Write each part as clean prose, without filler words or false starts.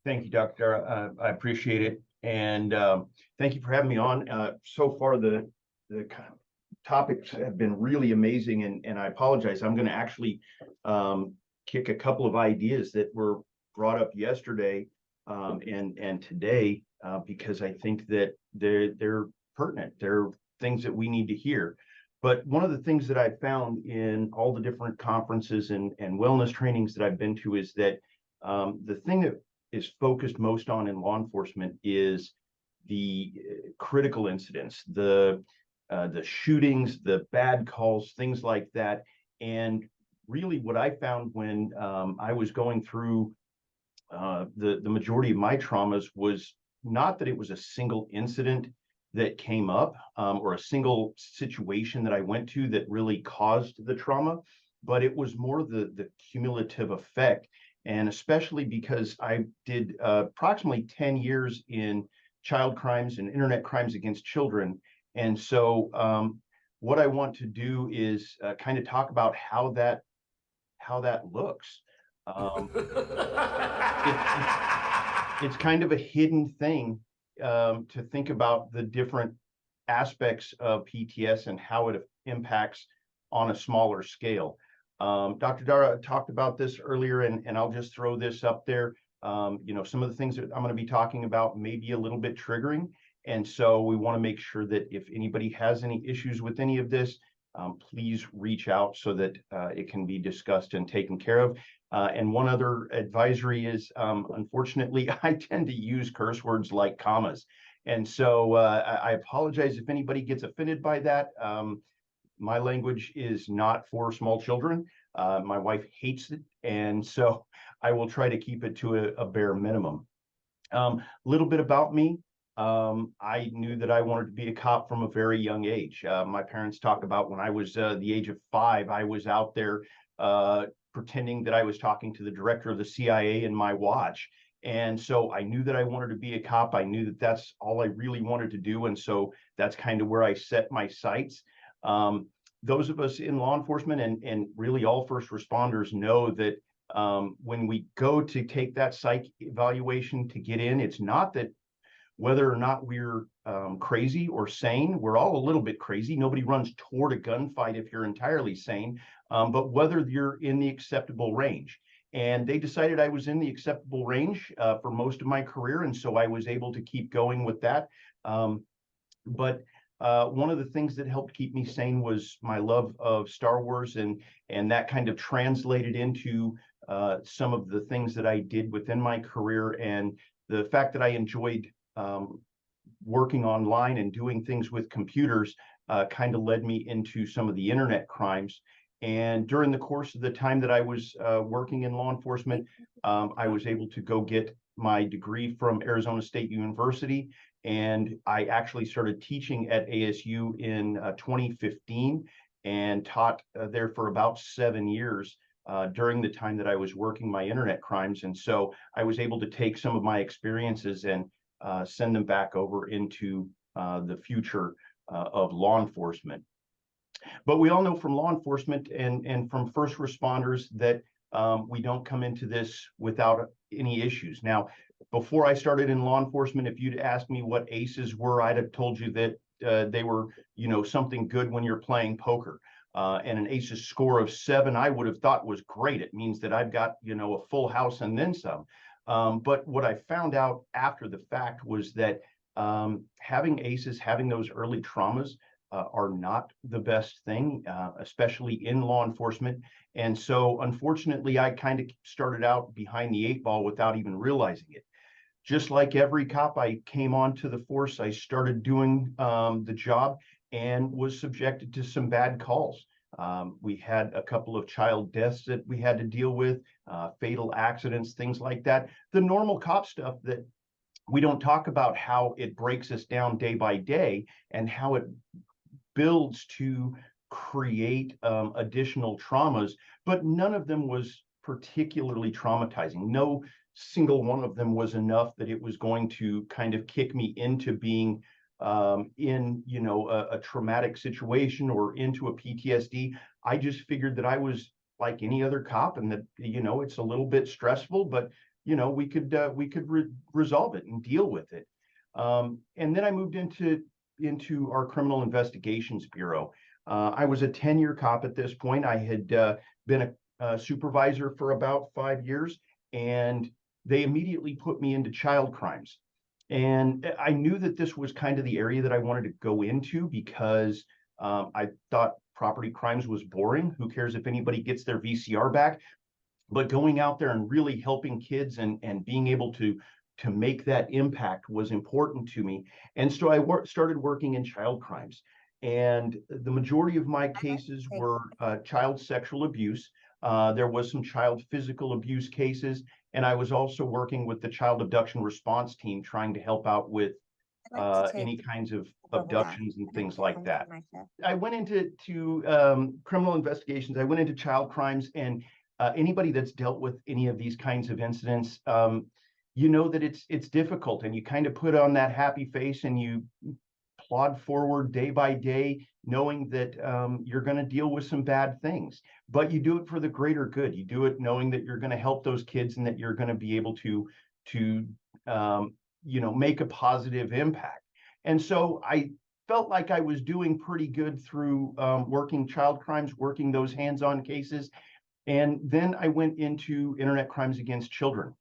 Thank you, Doctor. I appreciate it, and thank you for having me on. So far, the topics have been really amazing, and I apologize. I'm going to actually kick a couple of ideas that were brought up yesterday and today because I think that they're pertinent. They're things that we need to hear. But one of the things that I found in all the different conferences and wellness trainings that I've been to is that the thing that is focused most on in law enforcement is the critical incidents, the shootings, the bad calls, things like that. And really, what I found when I was going through the majority of my traumas was not that it was a single incident that came up or a single situation that I went to that really caused the trauma, but it was more the cumulative effect. And especially because I did approximately 10 years in child crimes and internet crimes against children. And so what I want to do is kind of talk about how that looks. Um, it's kind of a hidden thing to think about the different aspects of PTS and how it impacts on a smaller scale. Dr. Dara talked about this earlier, and I'll just throw this up there. Some of the things that I'm going to be talking about may be a little bit triggering. And so we want to make sure that if anybody has any issues with any of this, please reach out so that it can be discussed and taken care of. And one other advisory is, unfortunately, I tend to use curse words like commas. And so I apologize if anybody gets offended by that. My language is not for small children. My wife hates it. And so I will try to keep it to a bare minimum. A little bit about me. I knew that I wanted to be a cop from a very young age. My parents talk about when I was the age of 5, I was out there pretending that I was talking to the director of the CIA in my watch. And so I knew that I wanted to be a cop. I knew that that's all I really wanted to do. And so that's kind of where I set my sights. Those of us in law enforcement and really all first responders know that when we go to take that psych evaluation to get in, it's not that whether or not we're crazy or sane. We're all a little bit crazy. Nobody runs toward a gunfight if you're entirely sane, but whether you're in the acceptable range. And they decided I was in the acceptable range for most of my career, and so I was able to keep going with that. But one of the things that helped keep me sane was my love of Star Wars, and that kind of translated into some of the things that I did within my career, and the fact that I enjoyed working online and doing things with computers kind of led me into some of the internet crimes. And during the course of the time that I was working in law enforcement, I was able to go get my degree from Arizona State University. And I actually started teaching at ASU in 2015 and taught there for about 7 years during the time that I was working my internet crimes. And so I was able to take some of my experiences and send them back over into the future of law enforcement. But we all know from law enforcement and from first responders that we don't come into this without any issues. Now, before I started in law enforcement, if you'd asked me what ACEs were, I'd have told you that they were, something good when you're playing poker. And an ACEs score of 7, I would have thought was great. It means that I've got, a full house and then some. But what I found out after the fact was that having ACEs, having those early traumas are not the best thing, especially in law enforcement. And so, unfortunately, I kind of started out behind the 8 ball without even realizing it. Just like every cop, I came onto the force, I started doing the job and was subjected to some bad calls. We had a couple of child deaths that we had to deal with, fatal accidents, things like that. The normal cop stuff that we don't talk about, how it breaks us down day by day and how it builds to create additional traumas, but none of them was particularly traumatizing. No single one of them was enough that it was going to kind of kick me into being in a traumatic situation or into a PTSD. I just figured that I was like any other cop and that it's a little bit stressful, but we could resolve it and deal with it. And then I moved into our criminal investigations bureau. I was a 10-year cop at this point. I had been a supervisor for about 5 years, and they immediately put me into child crimes. And I knew that this was kind of the area that I wanted to go into because I thought property crimes was boring. Who cares if anybody gets their VCR back? But going out there and really helping kids and being able to make that impact was important to me. And so I started working in child crimes. And the majority of my cases were child sexual abuse. There was some child physical abuse cases, and I was also working with the child abduction response team, trying to help out with any kinds of abductions and things like that. I went into criminal investigations. I went into child crimes, and anybody that's dealt with any of these kinds of incidents, you know that it's difficult, and you kind of put on that happy face and you plod forward day by day, knowing that you're going to deal with some bad things, but you do it for the greater good. You do it knowing that you're going to help those kids and that you're going to be able to make a positive impact. And so I felt like I was doing pretty good through working child crimes, working those hands-on cases. And then I went into internet crimes against children.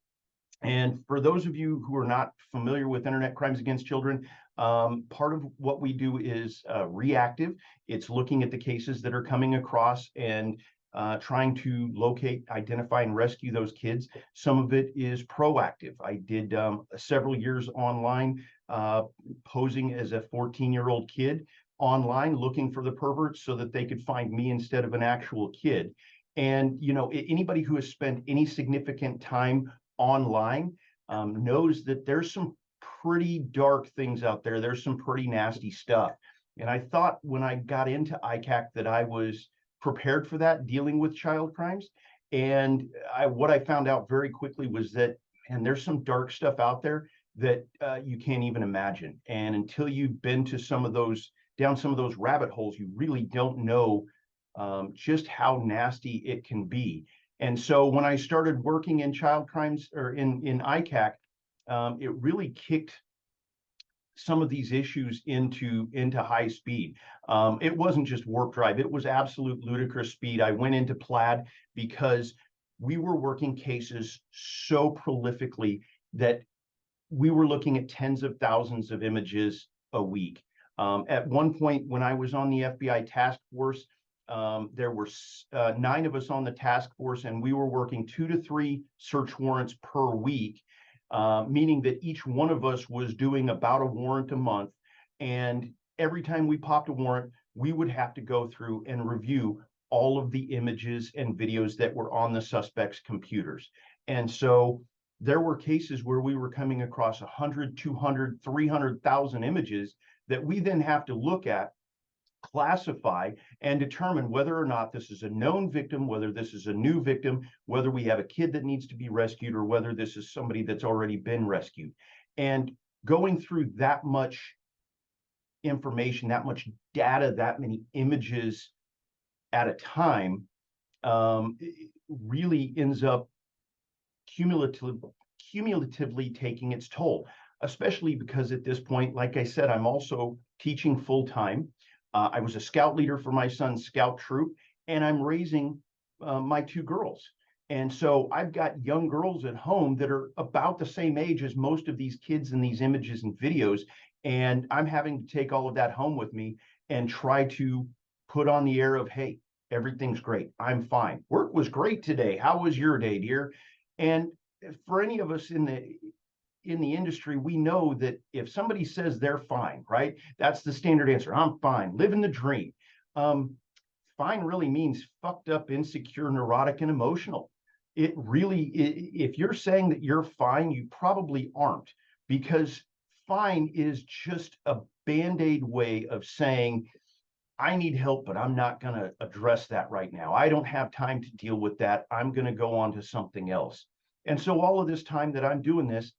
And for those of you who are not familiar with internet crimes against children, part of what we do is reactive. It's looking at the cases that are coming across and trying to locate, identify, and rescue those kids. Some of it is proactive. I did several years online, posing as a 14-year-old kid online, looking for the perverts so that they could find me instead of an actual kid. And anybody who has spent any significant time online knows that there's some pretty dark things out there. There's some pretty nasty stuff. And I thought when I got into ICAC that I was prepared for that, dealing with child crimes. And what I found out very quickly was that, and there's some dark stuff out there that you can't even imagine. And until you've been to down some of those rabbit holes, you really don't know just how nasty it can be. And so when I started working in child crimes or in ICAC, it really kicked some of these issues into high speed. It wasn't just warp drive, it was absolute ludicrous speed. I went into Plaid because we were working cases so prolifically that we were looking at tens of thousands of images a week. At one point when I was on the FBI task force, there were 9 of us on the task force, and we were working 2 to 3 search warrants per week, meaning that each one of us was doing about a warrant a month. And every time we popped a warrant, we would have to go through and review all of the images and videos that were on the suspects' computers. And so there were cases where we were coming across 100, 200, 300,000 images that we then have to look at, classify, and determine whether or not this is a known victim, whether this is a new victim, whether we have a kid that needs to be rescued, or whether this is somebody that's already been rescued. And going through that much information, that much data, that many images at a time, really ends up cumulatively taking its toll, especially because at this point, like I said, I'm also teaching full-time. I was a scout leader for my son's scout troop, and I'm raising my 2 girls. And so I've got young girls at home that are about the same age as most of these kids in these images and videos. And I'm having to take all of that home with me and try to put on the air of, hey, everything's great. I'm fine. Work was great today. How was your day, dear? And for any of us in the industry, we know that if somebody says they're fine, right? That's the standard answer. I'm fine, living the dream. Fine really means fucked up, insecure, neurotic, and emotional. It really, if you're saying that you're fine, you probably aren't, because fine is just a band-aid way of saying, I need help, but I'm not going to address that right now. I don't have time to deal with that. I'm going to go on to something else. And so all of this time that I'm doing this,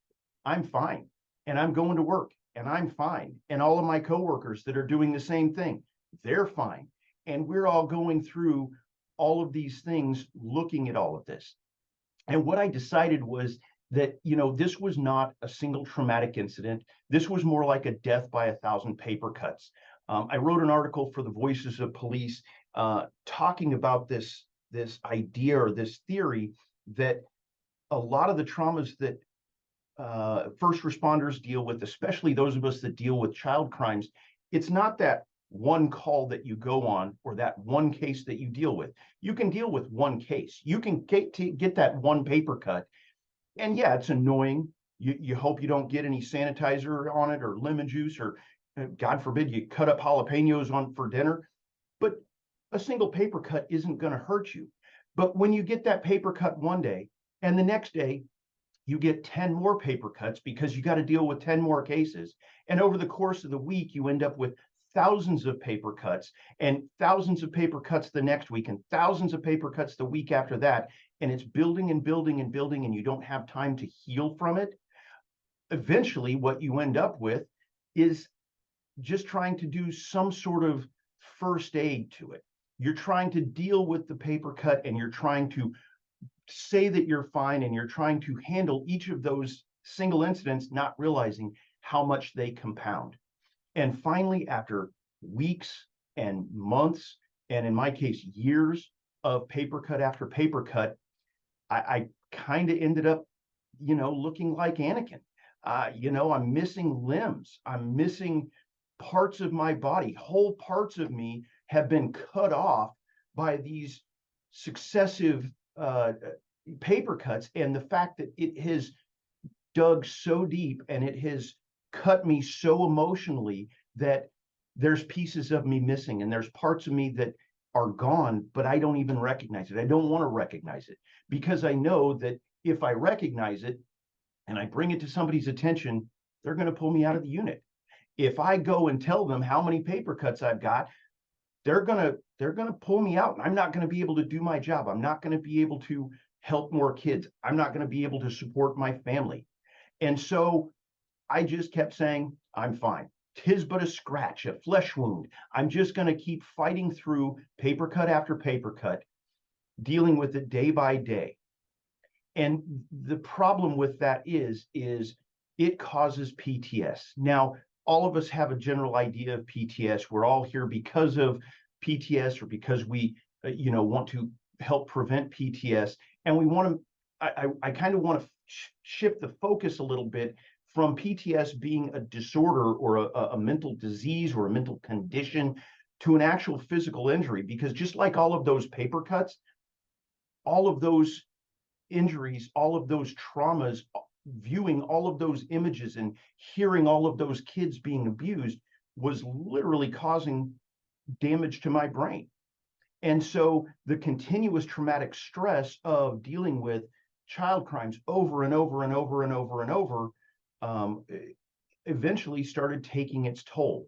I'm fine, and I'm going to work, and I'm fine. And all of my coworkers that are doing the same thing, they're fine. And we're all going through all of these things, looking at all of this. And what I decided was that, this was not a single traumatic incident. This was more like a death by 1,000 paper cuts. I wrote an article for the Voices of Police talking about this idea or this theory that a lot of the traumas that first responders deal with, especially those of us that deal with child crimes, it's not that one call that you go on or that one case that you deal with. You can deal with one case. You can get that one paper cut. And yeah, it's annoying. You hope you don't get any sanitizer on it or lemon juice, or God forbid you cut up jalapenos on for dinner. But a single paper cut isn't going to hurt you. But when you get that paper cut one day and the next day you get 10 more paper cuts because you got to deal with 10 more cases. And over the course of the week, you end up with thousands of paper cuts and thousands of paper cuts the next week and thousands of paper cuts the week after that. And it's building and building and building, and you don't have time to heal from it. Eventually, what you end up with is just trying to do some sort of first aid to it. You're trying to deal with the paper cut, and you're trying to say that you're fine, and you're trying to handle each of those single incidents, not realizing how much they compound. And finally, after weeks and months, and in my case, years of paper cut after paper cut, I kind of ended up, looking like Anakin. I'm missing limbs. I'm missing parts of my body. Whole parts of me have been cut off by these successive paper cuts, and the fact that it has dug so deep and it has cut me so emotionally that there's pieces of me missing, and there's parts of me that are gone, but I don't even recognize it. I don't want to recognize it, because I know that if I recognize it and I bring it to somebody's attention, they're going to pull me out of the unit. If I go and tell them how many paper cuts I've got, they're going to pull me out, and I'm not going to be able to do my job. I'm not going to be able to help more kids. I'm not going to be able to support my family. And so I just kept saying, I'm fine. 'Tis but a scratch, a flesh wound. I'm just going to keep fighting through paper cut after paper cut, dealing with it day by day. And the problem with that is it causes PTS. Now, all of us have a general idea of PTS. We're all here because of PTS, or because we, want to help prevent PTS. And we want to, I kind of want to shift the focus a little bit from PTS being a disorder or a mental disease or a mental condition to an actual physical injury. Because just like all of those paper cuts, all of those injuries, all of those traumas, viewing all of those images and hearing all of those kids being abused was literally causing damage to my brain. And so the continuous traumatic stress of dealing with child crimes over and over and over and over and over eventually started taking its toll.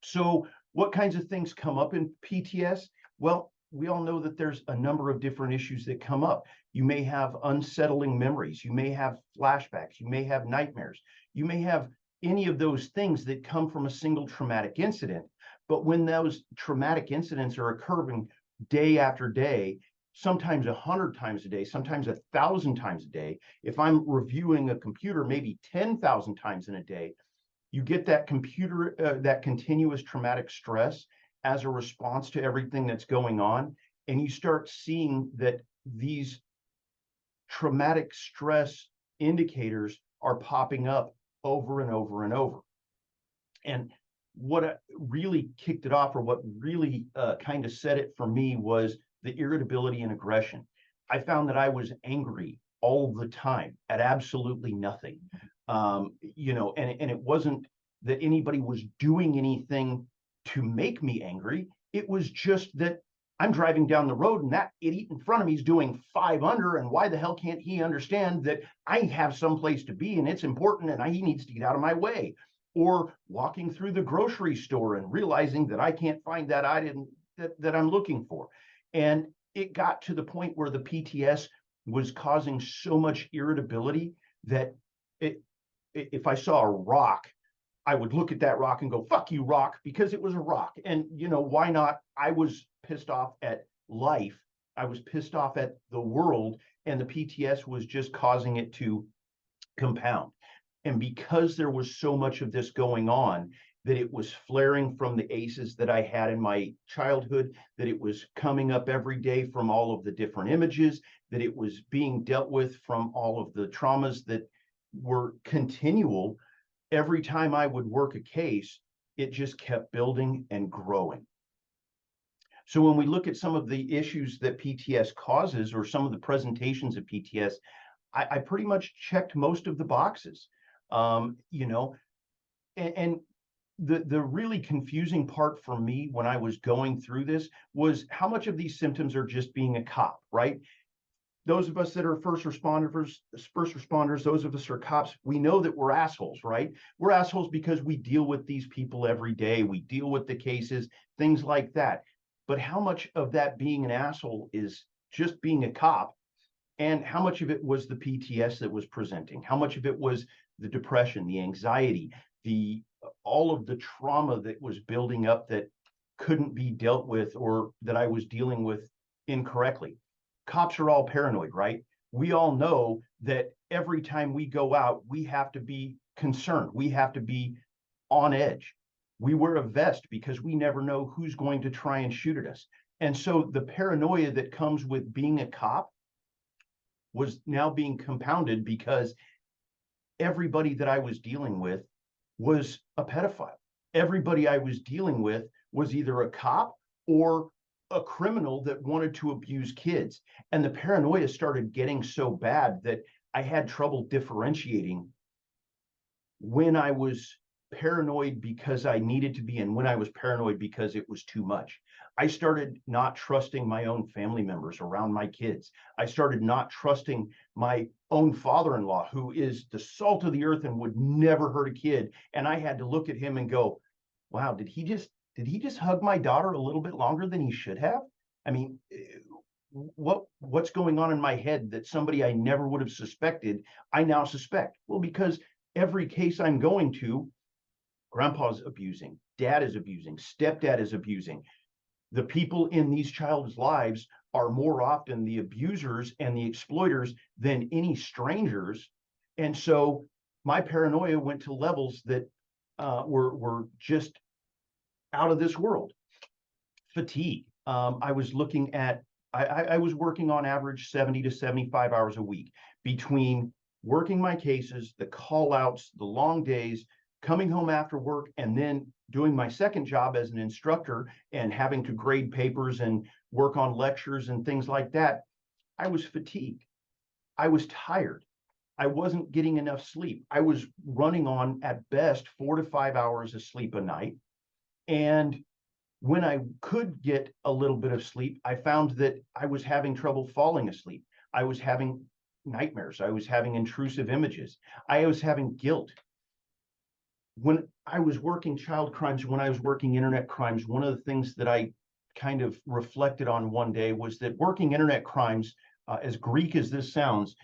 So what kinds of things come up in PTS? Well, we all know that there's a number of different issues that come up. You may have unsettling memories. You may have flashbacks. You may have nightmares. You may have any of those things that come from a single traumatic incident. But when those traumatic incidents are occurring day after day, sometimes 100 times a day, sometimes 1,000 times a day, if I'm reviewing a computer maybe 10,000 times in a day, you get that that continuous traumatic stress as a response to everything that's going on. And you start seeing that these traumatic stress indicators are popping up over and over and over. And what really kicked it off, or what really kind of set it for me, was the irritability and aggression. I found that I was angry all the time at absolutely nothing. And it wasn't that anybody was doing anything to make me angry. It was just that I'm driving down the road and that idiot in front of me is doing 5 under, and why the hell can't he understand that I have someplace to be and it's important and he needs to get out of my way? Or walking through the grocery store and realizing that I can't find that item that I'm looking for. And it got to the point where the PTS was causing so much irritability that if I saw a rock, I would look at that rock and go, fuck you, rock, because it was a rock. And, why not? I was pissed off at life I was pissed off at the world, and the PTS was just causing it to compound. And because there was so much of this going on, that it was flaring from the ACEs that I had in my childhood, that it was coming up every day from all of the different images, that it was being dealt with from all of the traumas that were continual. Every time I would work a case, it just kept building and growing. So when we look at some of the issues that PTS causes, or some of the presentations of PTS, I pretty much checked most of the boxes. You know, and the really confusing part for me when I was going through this was how much of these symptoms are just being a cop, right? Those of us that are first responders, those of us are cops, we know that we're assholes, right? We're assholes because we deal with these people every day. We deal with the cases, things like that. But how much of that being an asshole is just being a cop? And how much of it was the PTS that was presenting? How much of it was the depression, the anxiety, the all of the trauma that was building up that couldn't be dealt with, or that I was dealing with incorrectly? Cops are all paranoid, right? We all know that every time we go out, we have to be concerned. We have to be on edge. We wear a vest because we never know who's going to try and shoot at us. And so the paranoia that comes with being a cop was now being compounded because everybody that I was dealing with was a pedophile. Everybody I was dealing with was either a cop or a criminal that wanted to abuse kids. And the paranoia started getting so bad that I had trouble differentiating when I was paranoid because I needed to be, and when I was paranoid because it was too much. I started not trusting my own family members around my kids. I started not trusting my own father-in-law, who is the salt of the earth and would never hurt a kid. And I had to look at him and go, wow, did he just hug my daughter a little bit longer than he should have? I mean, what's going on in my head that somebody I never would have suspected, I now suspect? Well, because every case I'm going to, grandpa's abusing, dad is abusing, stepdad is abusing. The people in these child's lives are more often the abusers and the exploiters than any strangers. And so my paranoia went to levels that were just out of this world. Fatigue. I was looking at, I was working on average 70 to 75 hours a week between working my cases, the call outs, the long days, coming home after work, and then doing my second job as an instructor and having to grade papers and work on lectures and things like that. I was fatigued. I was tired. I wasn't getting enough sleep. I was running on, at best, 4 to 5 hours of sleep a night. And when I could get a little bit of sleep, I found that I was having trouble falling asleep. I was having nightmares. I was having intrusive images. I was having guilt. When I was working child crimes, when I was working internet crimes, one of the things that I kind of reflected on one day was that working internet crimes, as Greek as this sounds,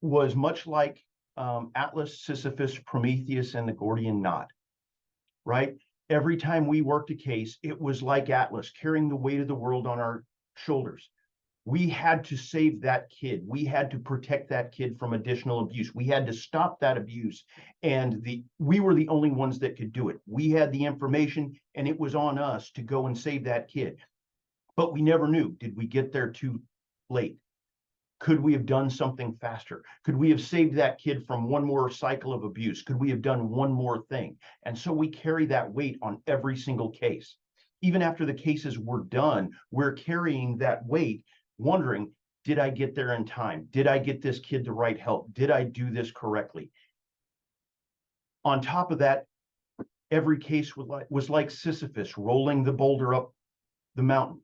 was much like Atlas, Sisyphus, Prometheus, and the Gordian knot, right? Every time we worked a case, it was like Atlas carrying the weight of the world on our shoulders. We had to save that kid. We had to protect that kid from additional abuse. We had to stop that abuse. And we were the only ones that could do it. We had the information, and it was on us to go and save that kid. But we never knew. Did we get there too late? Could we have done something faster? Could we have saved that kid from one more cycle of abuse? Could we have done one more thing? And so we carry that weight on every single case. Even after the cases were done, we're carrying that weight, wondering, did I get there in time? Did I get this kid the right help? Did I do this correctly? On top of that, every case was like Sisyphus rolling the boulder up the mountain.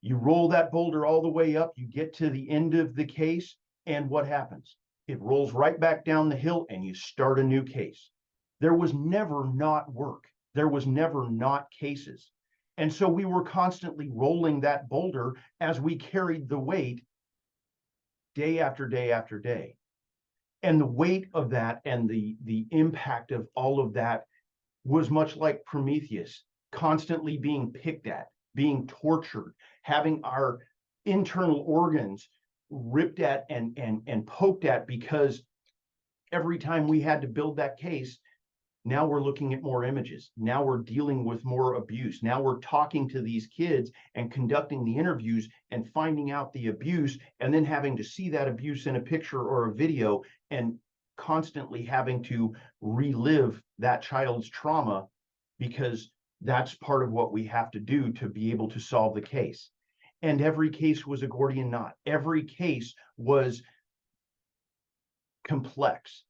You roll that boulder all the way up, you get to the end of the case, and what happens? It rolls right back down the hill, and you start a new case. There was never not work. There was never not cases. And so we were constantly rolling that boulder as we carried the weight day after day after day. And the weight of that and the impact of all of that was much like Prometheus, constantly being picked at, being tortured, having our internal organs ripped at and poked at, because every time we had to build that case, now we're looking at more images. Now we're dealing with more abuse. Now we're talking to these kids and conducting the interviews and finding out the abuse, and then having to see that abuse in a picture or a video, and constantly having to relive that child's trauma, because that's part of what we have to do to be able to solve the case. And every case was a Gordian knot. Every case was complex.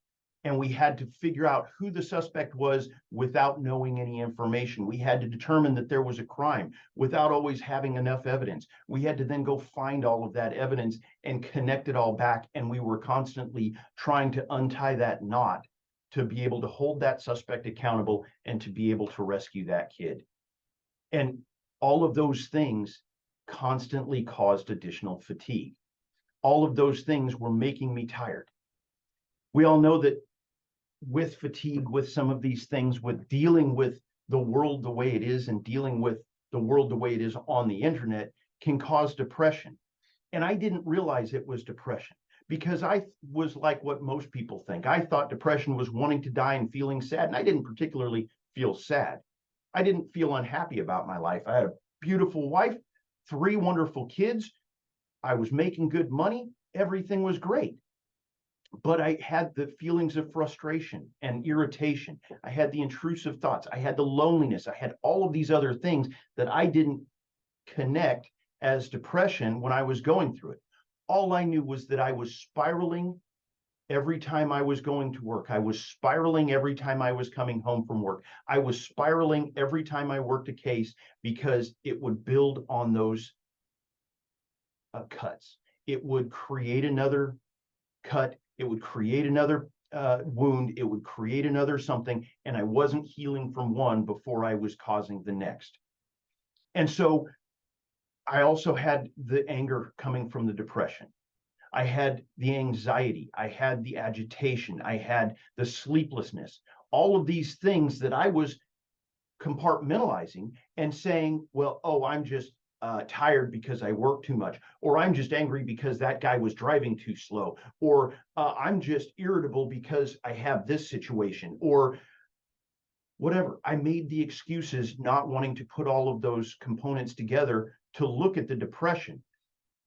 And we had to figure out who the suspect was without knowing any information. We had to determine that there was a crime without always having enough evidence. We had to then go find all of that evidence and connect it all back. And we were constantly trying to untie that knot to be able to hold that suspect accountable and to be able to rescue that kid. And all of those things constantly caused additional fatigue. All of those things were making me tired. We all know that with fatigue, with some of these things, with dealing with the world the way it is and dealing with the world the way it is on the internet, can cause depression. And I didn't realize it was depression, because I was like what most people think. I thought depression was wanting to die and feeling sad, and I didn't particularly feel sad. I didn't feel unhappy about my life. I had a beautiful wife, 3 wonderful kids. I was making good money. Everything was great. But I had the feelings of frustration and irritation. I had the intrusive thoughts. I had the loneliness. I had all of these other things that I didn't connect as depression when I was going through it. All I knew was that I was spiraling every time I was going to work. I was spiraling every time I was coming home from work. I was spiraling every time I worked a case, because it would build on those cuts. It would create another cut. It would create another wound. It would create another something. And I wasn't healing from one before I was causing the next. And so I also had the anger coming from the depression. I had the anxiety. I had the agitation. I had the sleeplessness. All of these things that I was compartmentalizing and saying, well, oh, I'm just tired because I work too much, or I'm just angry because that guy was driving too slow, or I'm just irritable because I have this situation, or whatever. I made the excuses, not wanting to put all of those components together to look at the depression.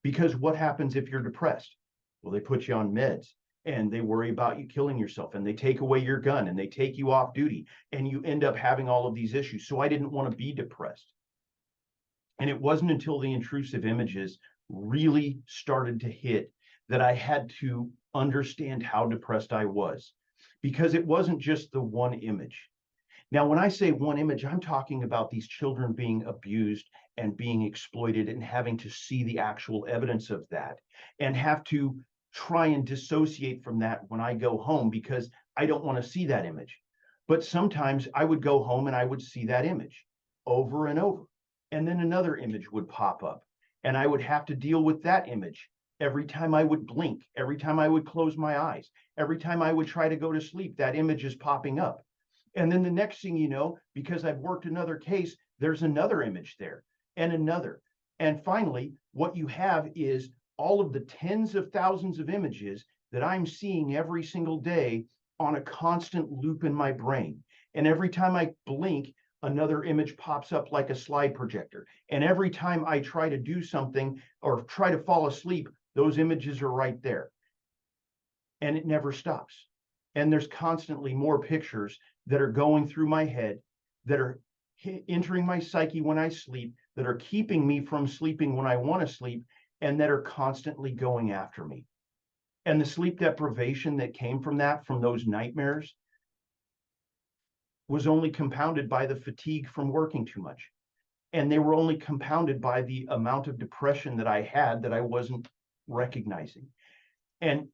Because what happens if you're depressed? Well, they put you on meds, and they worry about you killing yourself, and they take away your gun, and they take you off duty, and you end up having all of these issues. So I didn't want to be depressed. And it wasn't until the intrusive images really started to hit that I had to understand how depressed I was, because it wasn't just the one image. Now, when I say one image, I'm talking about these children being abused and being exploited, and having to see the actual evidence of that, and have to try and dissociate from that when I go home, because I don't want to see that image. But sometimes I would go home and I would see that image over and over. And then another image would pop up, and I would have to deal with that image every time I would blink, every time I would close my eyes, every time I would try to go to sleep, that image is popping up. And then the next thing you know, because I've worked another case, there's another image there, and another. And finally, what you have is all of the tens of thousands of images that I'm seeing every single day on a constant loop in my brain. And every time I blink, another image pops up like a slide projector. And every time I try to do something or try to fall asleep, those images are right there. And it never stops. And there's constantly more pictures that are going through my head, that are entering my psyche when I sleep, that are keeping me from sleeping when I want to sleep, and that are constantly going after me. And the sleep deprivation that came from that, from those nightmares, was only compounded by the fatigue from working too much. And they were only compounded by the amount of depression that I had that I wasn't recognizing. And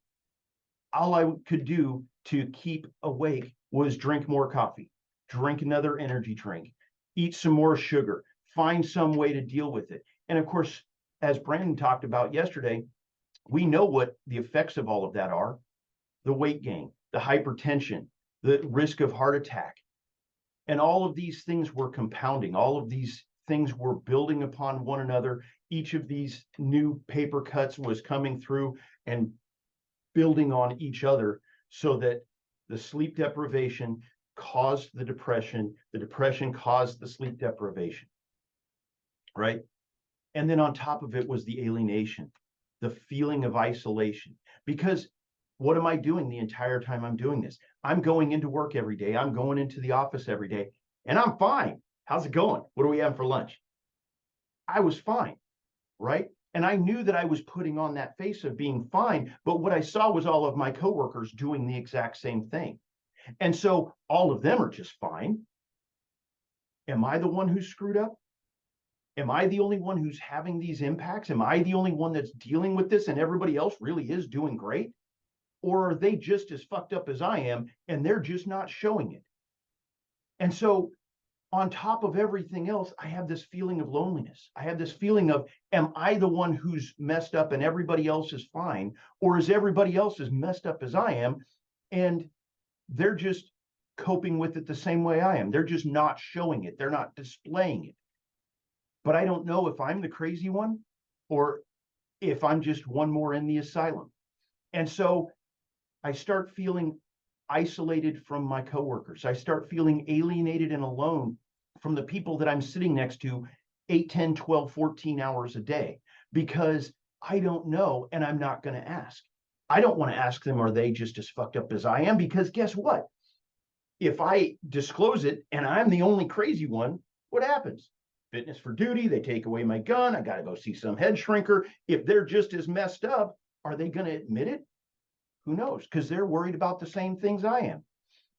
all I could do to keep awake was drink more coffee, drink another energy drink, eat some more sugar, find some way to deal with it. And of course, as Brandon talked about yesterday, we know what the effects of all of that are: the weight gain, the hypertension, the risk of heart attack. And all of these things were compounding. All of these things were building upon one another, each of these new paper cuts was coming through and building on each other, so that the sleep deprivation caused the depression caused the sleep deprivation, right? And then on top of it was the alienation, the feeling of isolation. Because what am I doing the entire time I'm doing this? I'm going into work every day. I'm going into the office every day, and I'm fine. How's it going? What are we having for lunch? I was fine, right? And I knew that I was putting on that face of being fine, but what I saw was all of my coworkers doing the exact same thing. And so all of them are just fine. Am I the one who's screwed up? Am I the only one who's having these impacts? Am I the only one that's dealing with this and everybody else really is doing great? Or are they just as fucked up as I am and they're just not showing it? And so, on top of everything else, I have this feeling of loneliness. I have this feeling of, am I the one who's messed up and everybody else is fine? Or is everybody else as messed up as I am? And they're just coping with it the same way I am. They're just not showing it. They're not displaying it. But I don't know if I'm the crazy one or if I'm just one more in the asylum. And so I start feeling isolated from my coworkers. I start feeling alienated and alone from the people that I'm sitting next to 8, 10, 12, 14 hours a day, because I don't know and I'm not going to ask. I don't want to ask them, are they just as fucked up as I am? Because guess what? If I disclose it and I'm the only crazy one, what happens? Fitness for duty, they take away my gun. I got to go see some head shrinker. If they're just as messed up, are they going to admit it? Who knows? Because they're worried about the same things I am.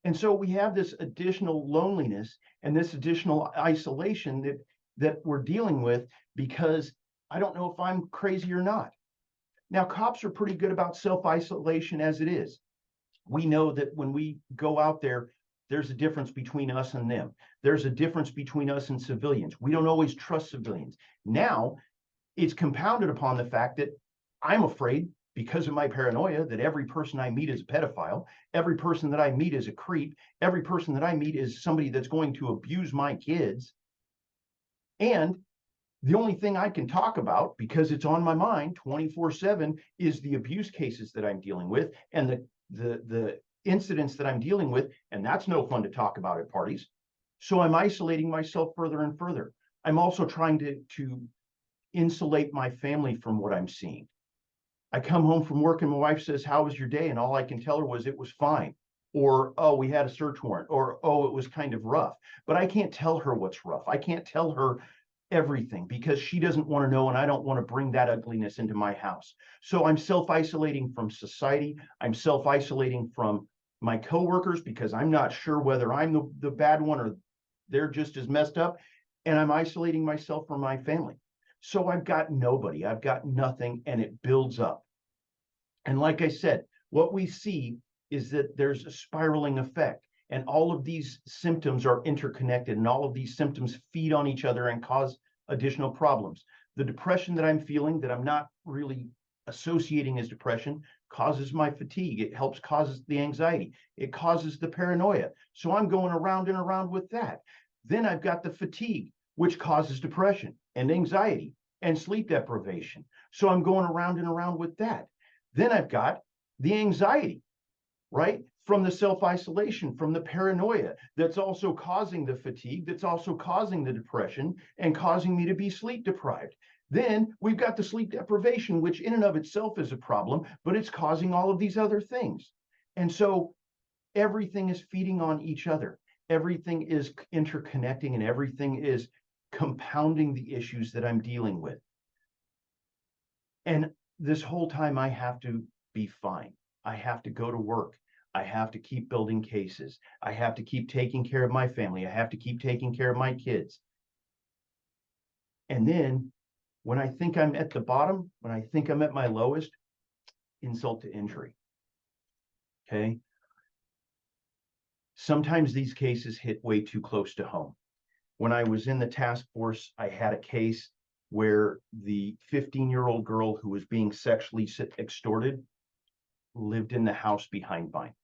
And so we have this additional loneliness and this additional isolation that we're dealing with, because I don't know if I'm crazy or not. Now, cops are pretty good about self-isolation as it is. We know that when we go out there, there's a difference between us and them. There's a difference between us and civilians. We don't always trust civilians. Now, it's compounded upon the fact that I'm afraid, because of my paranoia, that every person I meet is a pedophile, every person that I meet is a creep, every person that I meet is somebody that's going to abuse my kids. And the only thing I can talk about, because it's on my mind 24/7, is the abuse cases that I'm dealing with and the incidents that I'm dealing with, and that's no fun to talk about at parties. So I'm isolating myself further and further. I'm also trying to insulate my family from what I'm seeing. I come home from work and my wife says, "How was your day?" And all I can tell her was, "It was fine." Or, "Oh, we had a search warrant." Or, "Oh, it was kind of rough." But I can't tell her what's rough. I can't tell her everything because she doesn't want to know, and I don't want to bring that ugliness into my house. So I'm self-isolating from society. I'm self-isolating from my coworkers because I'm not sure whether I'm the bad one or they're just as messed up. And I'm isolating myself from my family. So I've got nobody, I've got nothing, and it builds up. And like I said, what we see is that there's a spiraling effect, and all of these symptoms are interconnected, and all of these symptoms feed on each other and cause additional problems. The depression that I'm feeling, that I'm not really associating as depression, causes my fatigue. It helps causes the anxiety. It causes the paranoia. So I'm going around and around with that. Then I've got the fatigue, which causes depression and anxiety and sleep deprivation. So I'm going around and around with that. Then I've got the anxiety, right? From the self-isolation, from the paranoia, that's also causing the fatigue, that's also causing the depression and causing me to be sleep deprived. Then we've got the sleep deprivation, which in and of itself is a problem, but it's causing all of these other things. And so everything is feeding on each other. Everything is interconnecting and everything is compounding the issues that I'm dealing with. And this whole time I have to be fine. I have to go to work. I have to keep building cases. I have to keep taking care of my family. I have to keep taking care of my kids. And then when I think I'm at the bottom, when I think I'm at my lowest, insult to injury. Okay. Sometimes these cases hit way too close to home. When I was in the task force, I had a case where the 15-year-old girl who was being sexually extorted lived in the house behind mine.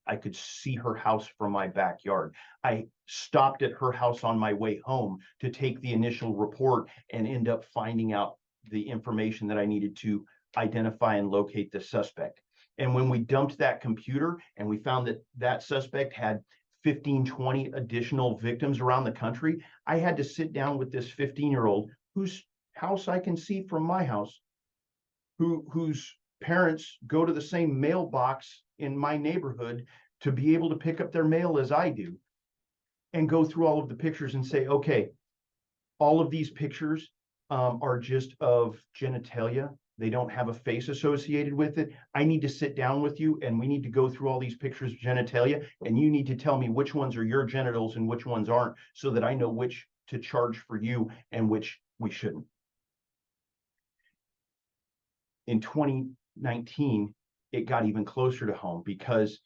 I could see her house from my backyard. I stopped at her house on my way home to take the initial report and end up finding out the information that I needed to identify and locate the suspect. And when we dumped that computer and we found that that suspect had 15, 20 additional victims around the country, I had to sit down with this 15-year-old whose house I can see from my house, whose parents go to the same mailbox in my neighborhood to be able to pick up their mail as I do, and go through all of the pictures and say, okay, all of these pictures are just of genitalia. They don't have a face associated with it. I need to sit down with you and we need to go through all these pictures of genitalia, and you need to tell me which ones are your genitals and which ones aren't, so that I know which to charge for you and which we shouldn't. In 2019, it got even closer to home because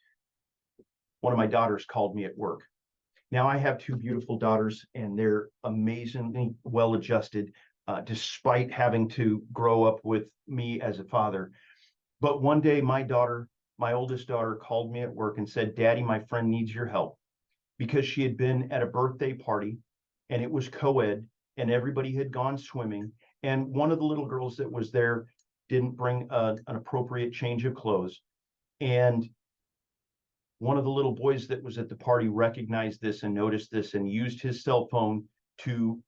one of my daughters called me at work. Now, I have two beautiful daughters and they're amazingly well adjusted, despite having to grow up with me as a father. But one day, my oldest daughter, called me at work and said, "Daddy, my friend needs your help," because she had been at a birthday party and it was co-ed and everybody had gone swimming. And one of the little girls that was there didn't bring an appropriate change of clothes. And one of the little boys that was at the party recognized this and noticed this and used his cell phone to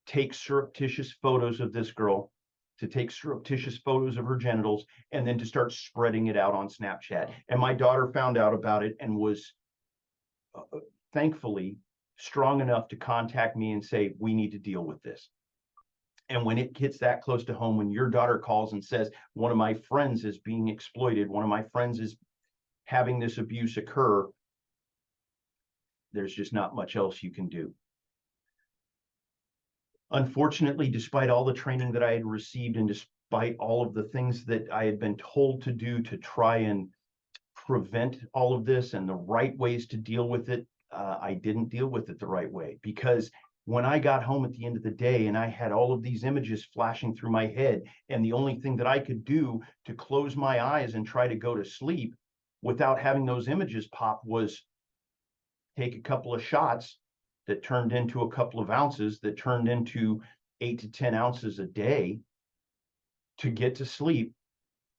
take surreptitious photos of this girl, to take surreptitious photos of her genitals, and then to start spreading it out on Snapchat. And my daughter found out about it and was thankfully strong enough to contact me and say, we need to deal with this. And when it gets that close to home, when your daughter calls and says, one of my friends is being exploited, one of my friends is having this abuse occur, there's just not much else you can do. Unfortunately, despite all the training that I had received and despite all of the things that I had been told to do to try and prevent all of this and the right ways to deal with it, I didn't deal with it the right way. Because when I got home at the end of the day and I had all of these images flashing through my head, and the only thing that I could do to close my eyes and try to go to sleep without having those images pop was take a couple of shots that turned into a couple of ounces, that turned into 8 to 10 ounces a day to get to sleep.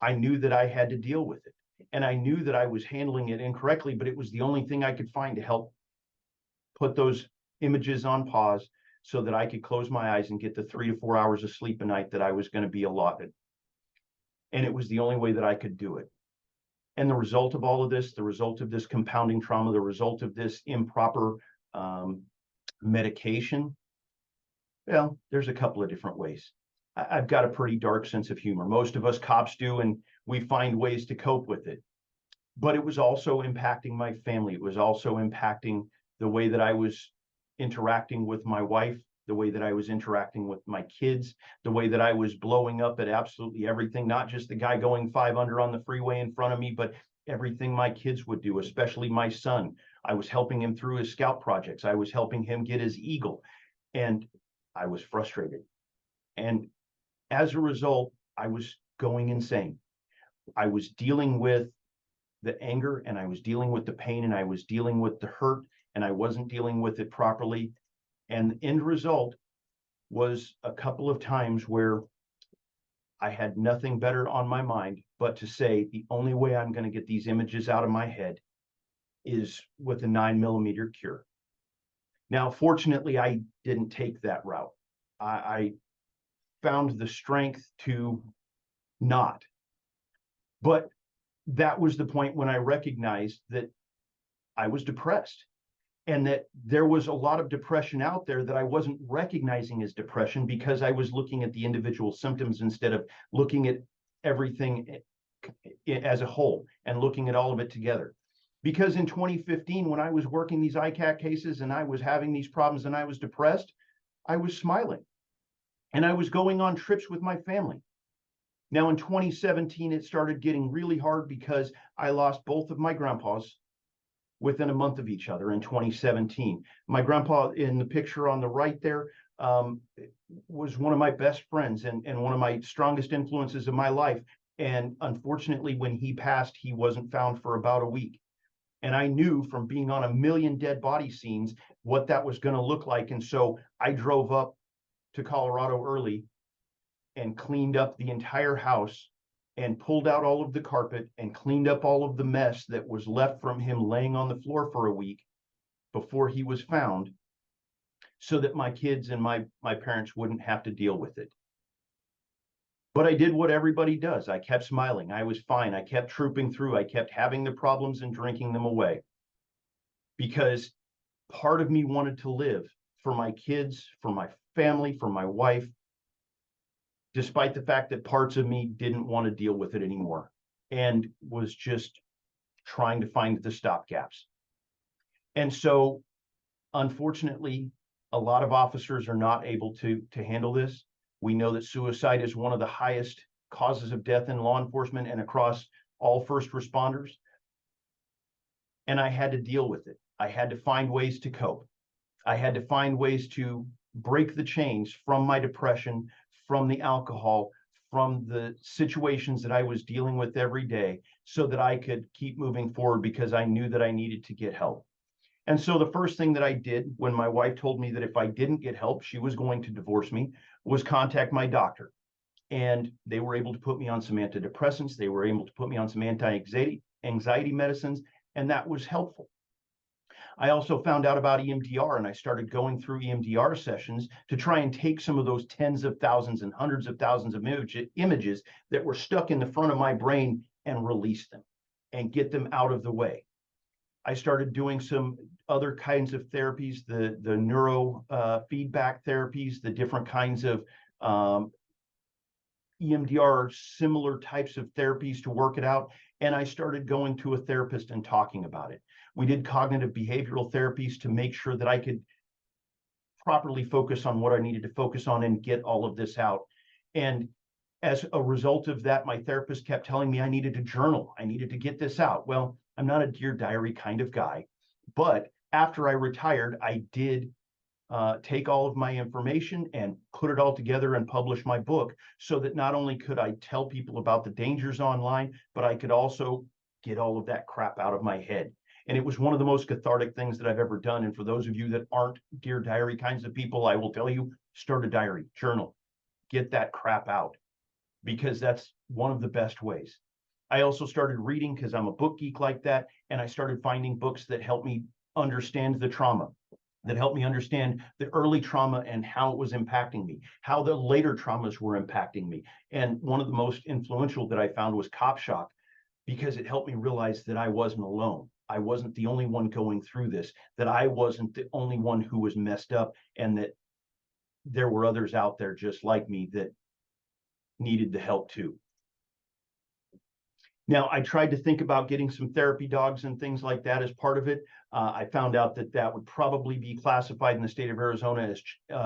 I knew that I had to deal with it. And I knew that I was handling it incorrectly, but it was the only thing I could find to help put those images on pause so that I could close my eyes and get the 3 to 4 hours of sleep a night that I was going to be allotted. And it was the only way that I could do it. And the result of all of this, the result of this compounding trauma, the result of this improper medication, well, there's a couple of different ways. I've got a pretty dark sense of humor. Most of us cops do, and we find ways to cope with it. But it was also impacting my family. It was also impacting the way that I was interacting with my wife, the way that I was interacting with my kids, the way that I was blowing up at absolutely everything, not just the guy going 5 under on the freeway in front of me, but everything my kids would do, especially my son. I was helping him through his scout projects. I was helping him get his eagle, and I was frustrated. And as a result, I was going insane. I was dealing with the anger, and I was dealing with the pain, and I was dealing with the hurt, and I wasn't dealing with it properly. And the end result was a couple of times where I had nothing better on my mind but to say, the only way I'm going to get these images out of my head is with a 9mm cure. Now, fortunately, I didn't take that route. I found the strength to not. But that was the point when I recognized that I was depressed, and that there was a lot of depression out there that I wasn't recognizing as depression because I was looking at the individual symptoms instead of looking at everything as a whole and looking at all of it together. Because in 2015, when I was working these ICAC cases and I was having these problems and I was depressed, I was smiling and I was going on trips with my family. Now in 2017, it started getting really hard because I lost both of my grandpas within a month of each other in 2017. My grandpa in the picture on the right there was one of my best friends and one of my strongest influences in my life. And unfortunately, when he passed, he wasn't found for about a week. And I knew from being on a million dead body scenes what that was going to look like. And so I drove up to Colorado early and cleaned up the entire house and pulled out all of the carpet and cleaned up all of the mess that was left from him laying on the floor for a week before he was found, so that my kids and my parents wouldn't have to deal with it. But I did what everybody does. I kept smiling. I was fine. I kept trooping through. I kept having the problems and drinking them away, because part of me wanted to live for my kids, for my family, for my wife, despite the fact that parts of me didn't want to deal with it anymore and was just trying to find the stopgaps. And so, unfortunately, a lot of officers are not able to handle this. We know that suicide is one of the highest causes of death in law enforcement and across all first responders. And I had to deal with it. I had to find ways to cope. I had to find ways to break the chains from my depression, from the alcohol, from the situations that I was dealing with every day, so that I could keep moving forward, because I knew that I needed to get help. And so the first thing that I did when my wife told me that if I didn't get help, she was going to divorce me, was contact my doctor. And they were able to put me on some antidepressants. They were able to put me on some anti-anxiety medicines, and that was helpful. I also found out about EMDR, and I started going through EMDR sessions to try and take some of those tens of thousands and hundreds of thousands of images that were stuck in the front of my brain and release them and get them out of the way. I started doing some other kinds of therapies, the neuro feedback therapies, the different kinds of EMDR, similar types of therapies to work it out. And I started going to a therapist and talking about it. We did cognitive behavioral therapies to make sure that I could properly focus on what I needed to focus on and get all of this out. And as a result of that, my therapist kept telling me I needed to journal. I needed to get this out. Well, I'm not a Dear Diary kind of guy, but after I retired, I did take all of my information and put it all together and publish my book, so that not only could I tell people about the dangers online, but I could also get all of that crap out of my head. And it was one of the most cathartic things that I've ever done. And for those of you that aren't Dear Diary kinds of people, I will tell you, start a diary, journal, get that crap out, because that's one of the best ways. I also started reading, because I'm a book geek like that, and I started finding books that help me understand the trauma, that helped me understand the early trauma and how it was impacting me, how the later traumas were impacting me. And one of the most influential that I found was Cop Shock, because it helped me realize that I wasn't alone. I wasn't the only one going through this, that I wasn't the only one who was messed up, and that there were others out there just like me that needed the help too. Now, I tried to think about getting some therapy dogs and things like that as part of it. I found out that that would probably be classified in the state of Arizona as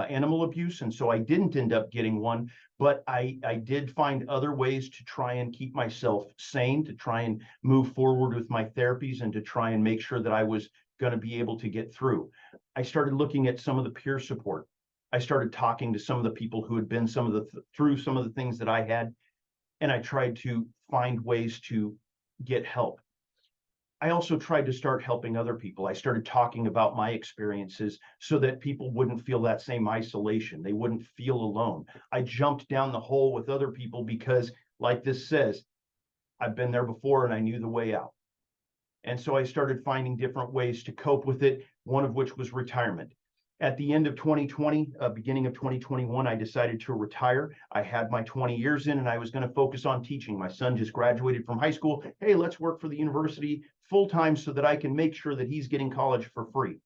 animal abuse, and so I didn't end up getting one. But I did find other ways to try and keep myself sane, to try and move forward with my therapies, and to try and make sure that I was going to be able to get through. I started looking at some of the peer support. I started talking to some of the people who had been through some of the things that I had, and I tried to find ways to get help. I also tried to start helping other people. I started talking about my experiences so that people wouldn't feel that same isolation. They wouldn't feel alone. I jumped down the hole with other people because, like this says, I've been there before and I knew the way out. And so I started finding different ways to cope with it, one of which was retirement. At the end of 2020, beginning of 2021, I decided to retire. I had my 20 years in, and I was going to focus on teaching. My son just graduated from high school. Hey, let's work for the university full time so that I can make sure that he's getting college for free.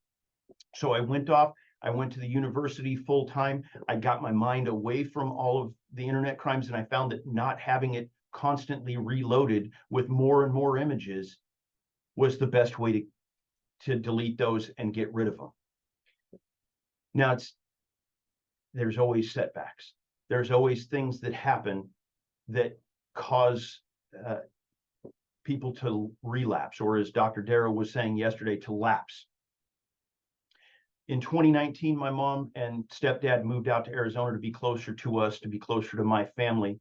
So I went off. I went to the university full time. I got my mind away from all of the internet crimes, and I found that not having it constantly reloaded with more and more images was the best way to delete those and get rid of them. Now, there's always setbacks. There's always things that happen that cause people to relapse, or as Dr. Darrow was saying yesterday, to lapse. In 2019, my mom and stepdad moved out to Arizona to be closer to us, to be closer to my family.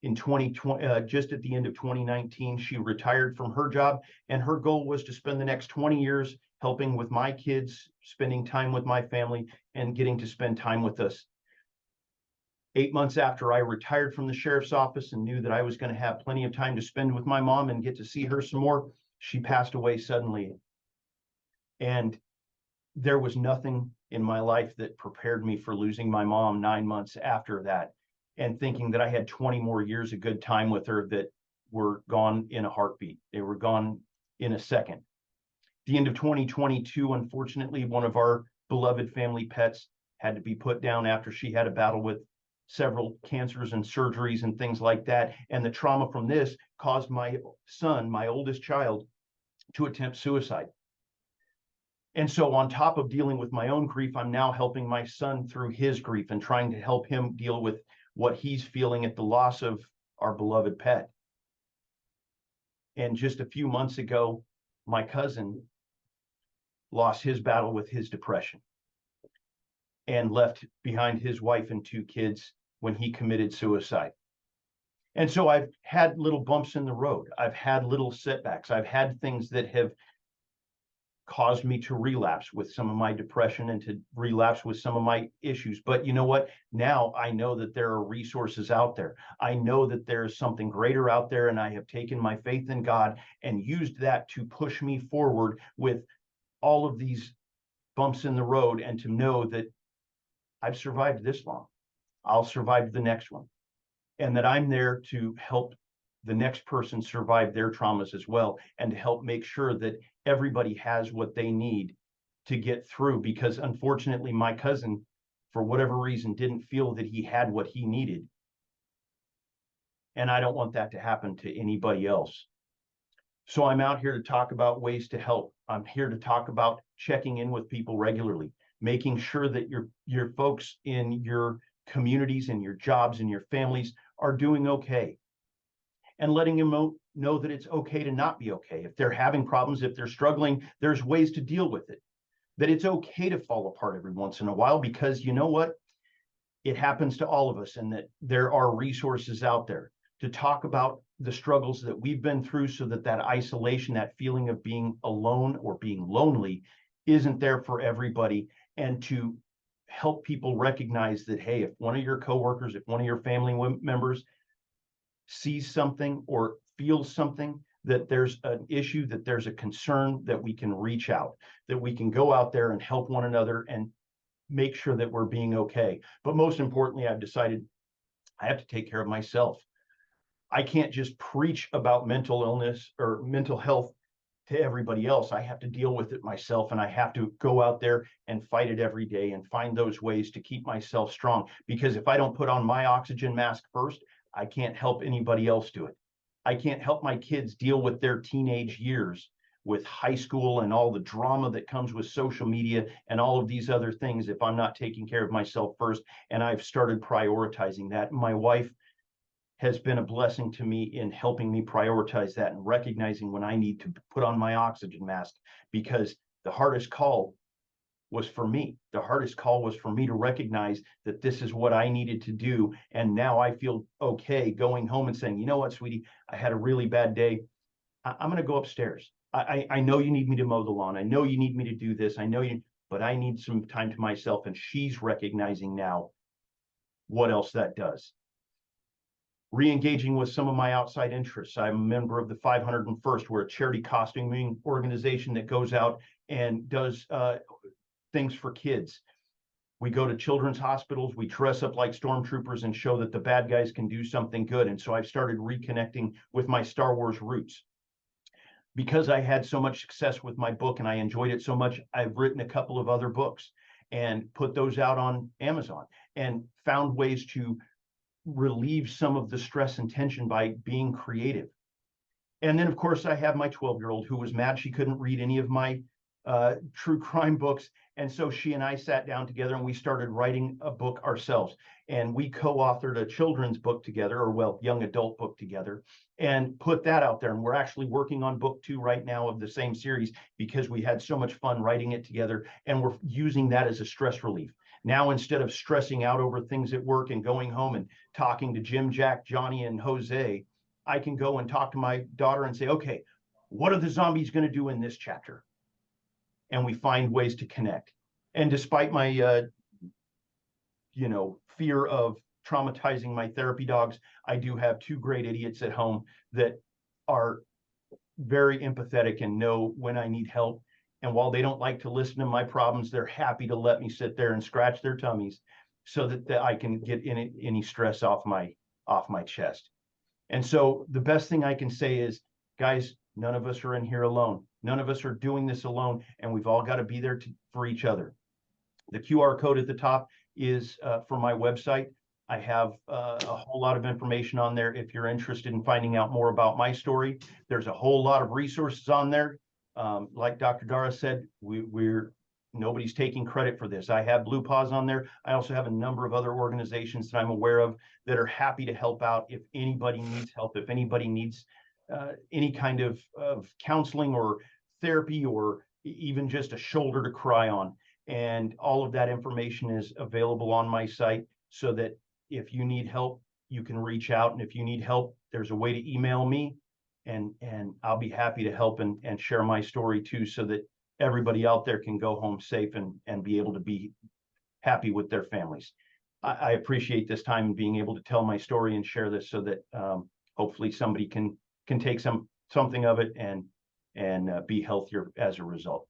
In 2020, just at the end of 2019, she retired from her job, and her goal was to spend the next 20 years helping with my kids, spending time with my family, and getting to spend time with us. 8 months after I retired from the sheriff's office and knew that I was going to have plenty of time to spend with my mom and get to see her some more, she passed away suddenly. And there was nothing in my life that prepared me for losing my mom 9 months after that, and thinking that I had 20 more years of good time with her that were gone in a heartbeat. They were gone in a second. The end of 2022, unfortunately, one of our beloved family pets had to be put down after she had a battle with several cancers and surgeries and things like that. And the trauma from this caused my son, my oldest child, to attempt suicide. And so on top of dealing with my own grief, I'm now helping my son through his grief and trying to help him deal with what he's feeling at the loss of our beloved pet. And just a few months ago, my cousin lost his battle with his depression and left behind his wife and 2 kids when he committed suicide. And so I've had little bumps in the road. I've had little setbacks. I've had things that have caused me to relapse with some of my depression and to relapse with some of my issues. But you know what? Now I know that there are resources out there. I know that there's something greater out there, and I have taken my faith in God and used that to push me forward with all of these bumps in the road, and to know that I've survived this long. I'll survive the next one, and that I'm there to help the next person survive their traumas as well, and to help make sure that everybody has what they need to get through. Because unfortunately, my cousin, for whatever reason, didn't feel that he had what he needed. And I don't want that to happen to anybody else. So I'm out here to talk about ways to help. I'm here to talk about checking in with people regularly, making sure that your folks in your communities and your jobs and your families are doing okay, and letting them know that it's okay to not be okay. If they're having problems, if they're struggling, there's ways to deal with it. That it's okay to fall apart every once in a while, because you know what? It happens to all of us, and that there are resources out there to talk about the struggles that we've been through, so that that isolation, that feeling of being alone or being lonely, isn't there for everybody, and to help people recognize that, hey, if one of your coworkers, if one of your family members sees something or feels something, that there's an issue, that there's a concern, that we can reach out, that we can go out there and help one another and make sure that we're being okay. But most importantly, I've decided I have to take care of myself. I can't just preach about mental illness or mental health to everybody else. I have to deal with it myself, and I have to go out there and fight it every day and find those ways to keep myself strong. Because if I don't put on my oxygen mask first, I can't help anybody else do it. I can't help my kids deal with their teenage years, with high school and all the drama that comes with social media and all of these other things, if I'm not taking care of myself first. And I've started prioritizing that. My wife has been a blessing to me in helping me prioritize that and recognizing when I need to put on my oxygen mask, because the hardest call was for me. The hardest call was for me to recognize that this is what I needed to do. And now I feel okay going home and saying, you know what, sweetie, I had a really bad day. I'm going to go upstairs. I know you need me to mow the lawn. I know you need me to do this. I know you, but I need some time to myself. And she's recognizing now what else that does. Re-engaging with some of my outside interests. I'm a member of the 501st. We're a charity costuming organization that goes out and does things for kids. We go to children's hospitals, we dress up like stormtroopers and show that the bad guys can do something good. And so I've started reconnecting with my Star Wars roots. Because I had so much success with my book and I enjoyed it so much, I've written a couple of other books and put those out on Amazon, and found ways to relieve some of the stress and tension by being creative. And then, of course, I have my 12-year-old who was mad she couldn't read any of my true crime books. And so she and I sat down together and we started writing a book ourselves. And we co-authored a children's book together, or well, young adult book together, and put that out there. And we're actually working on book 2 right now of the same series, because we had so much fun writing it together. And we're using that as a stress relief. Now, instead of stressing out over things at work and going home and talking to Jim, Jack, Johnny, and Jose, I can go and talk to my daughter and say, okay, what are the zombies going to do in this chapter? And we find ways to connect. And despite my, fear of traumatizing my therapy dogs. I do have two great idiots at home that are very empathetic and know when I need help. And while they don't like to listen to my problems, they're happy to let me sit there and scratch their tummies so that I can get any stress off my chest. And so the best thing I can say is, guys, none of us are in here alone. None of us are doing this alone, and we've all got to be there for each other. The QR code at the top is for my website. I have a whole lot of information on there if you're interested in finding out more about my story. There's a whole lot of resources on there. Like Dr. Dara said, nobody's taking credit for this. I have BluePaz on there. I also have a number of other organizations that I'm aware of that are happy to help out if anybody needs help, if anybody needs any kind of counseling or therapy, or even just a shoulder to cry on. And all of that information is available on my site, so that if you need help, you can reach out. And if you need help, there's a way to email me, and I'll be happy to help and share my story too, so that everybody out there can go home safe and be able to be happy with their families. I appreciate this time and being able to tell my story and share this, so that hopefully somebody can take something of it and be healthier as a result.